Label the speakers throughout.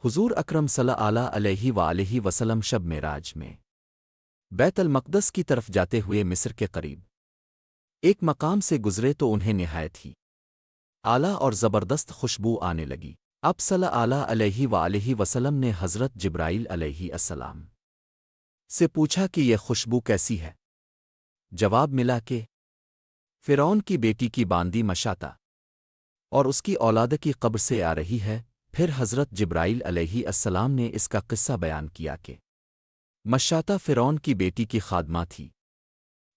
Speaker 1: حضور اکرم صلی اللہ علیہ وآلہ وسلم شب معراج میں بیت المقدس کی طرف جاتے ہوئے مصر کے قریب ایک مقام سے گزرے تو انہیں نہایت ہی اعلیٰ اور زبردست خوشبو آنے لگی۔ اب صلی اللہ علیہ وآلہ وسلم نے حضرت جبرائیل علیہ السلام سے پوچھا کہ یہ خوشبو کیسی ہے؟ جواب ملا کہ فرعون کی بیٹی کی باندی مشاطہ اور اس کی اولاد کی قبر سے آ رہی ہے۔ پھر حضرت جبرائیل علیہ السلام نے اس کا قصہ بیان کیا کہ مشاطہ فرعون کی بیٹی کی خادمہ تھی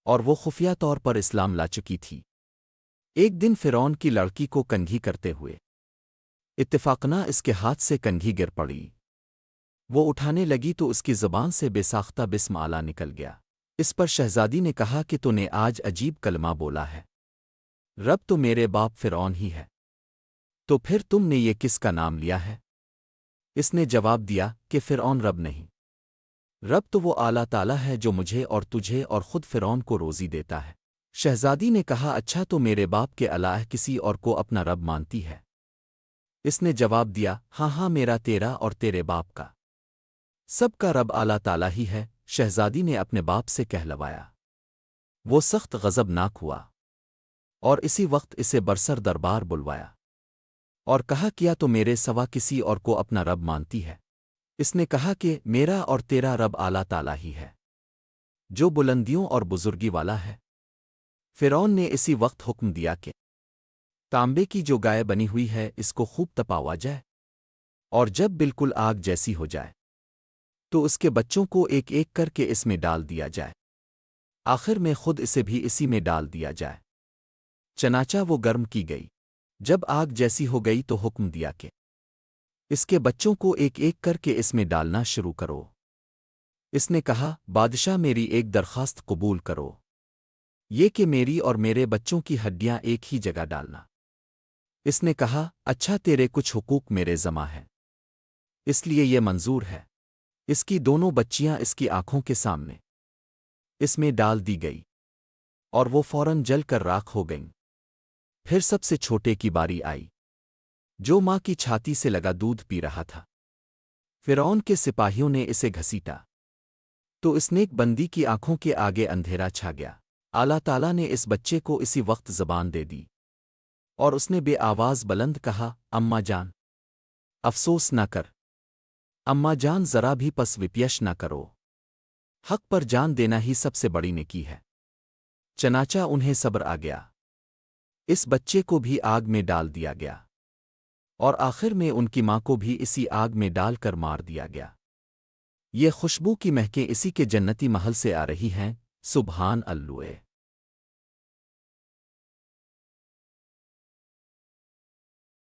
Speaker 1: اور وہ خفیہ طور پر اسلام لا چکی تھی۔ ایک دن فرعون کی لڑکی کو کنگھی کرتے ہوئے اتفاقنہ اس کے ہاتھ سے کنگھی گر پڑی۔ وہ اٹھانے لگی تو اس کی زبان سے بے ساختہ بسم اللہ نکل گیا۔ اس پر شہزادی نے کہا کہ تو نے آج عجیب کلمہ بولا ہے، رب تو میرے باپ فرعون ہی ہے، تو پھر تم نے یہ کس کا نام لیا ہے؟ اس نے جواب دیا کہ فرعون رب نہیں، رب تو وہ اعلیٰ تعالیٰ ہے جو مجھے اور تجھے اور خود فرعون کو روزی دیتا ہے۔ شہزادی نے کہا اچھا تو میرے باپ کے علاوہ کسی اور کو اپنا رب مانتی ہے؟ اس نے جواب دیا ہاں ہاں، میرا تیرا اور تیرے باپ کا سب کا رب اعلیٰ تعالیٰ ہی ہے۔ شہزادی نے اپنے باپ سے کہلوایا، وہ سخت غضبناک ہوا اور اسی وقت اسے برسر دربار بلوایا اور کہا کیا تو میرے سوا کسی اور کو اپنا رب مانتی ہے؟ اس نے کہا کہ میرا اور تیرا رب اعلیٰ تعالیٰ ہی ہے جو بلندیوں اور بزرگی والا ہے۔ فرعون نے اسی وقت حکم دیا کہ تانبے کی جو گائے بنی ہوئی ہے اس کو خوب تپاوا جائے، اور جب بالکل آگ جیسی ہو جائے تو اس کے بچوں کو ایک ایک کر کے اس میں ڈال دیا جائے، آخر میں خود اسے بھی اسی میں ڈال دیا جائے۔ چنانچہ وہ گرم کی گئی۔ جب آگ جیسی ہو گئی تو حکم دیا کہ اس کے بچوں کو ایک ایک کر کے اس میں ڈالنا شروع کرو۔ اس نے کہا بادشاہ میری ایک درخواست قبول کرو، یہ کہ میری اور میرے بچوں کی ہڈیاں ایک ہی جگہ ڈالنا۔ اس نے کہا اچھا، تیرے کچھ حقوق میرے ذمہ ہیں، اس لیے یہ منظور ہے۔ اس کی دونوں بچیاں اس کی آنکھوں کے سامنے اس میں ڈال دی گئی اور وہ فوراً جل کر راکھ ہو گئیں۔ پھر سب سے چھوٹے کی باری آئی جو ماں کی چھاتی سے لگا دودھ پی رہا تھا۔ فرعون کے سپاہیوں نے اسے گھسیٹا تو اس نیک بندی کی آنکھوں کے آگے اندھیرا چھا گیا۔ اعلیٰ تعالیٰ نے اس بچے کو اسی وقت زبان دے دی اور اس نے بے آواز بلند کہا اماں جان، افسوس نہ کر، اماں جان ذرا بھی پس وپیش نہ کرو، حق پر جان دینا ہی سب سے بڑی نیکی ہے۔ چنانچہ انہیں صبر آ گیا، اس بچے کو بھی آگ میں ڈال دیا گیا اور آخر میں ان کی ماں کو بھی اسی آگ میں ڈال کر مار دیا گیا۔ یہ خوشبو کی مہکیں اسی کے جنتی محل سے آ رہی ہیں۔ سبحان اللہ۔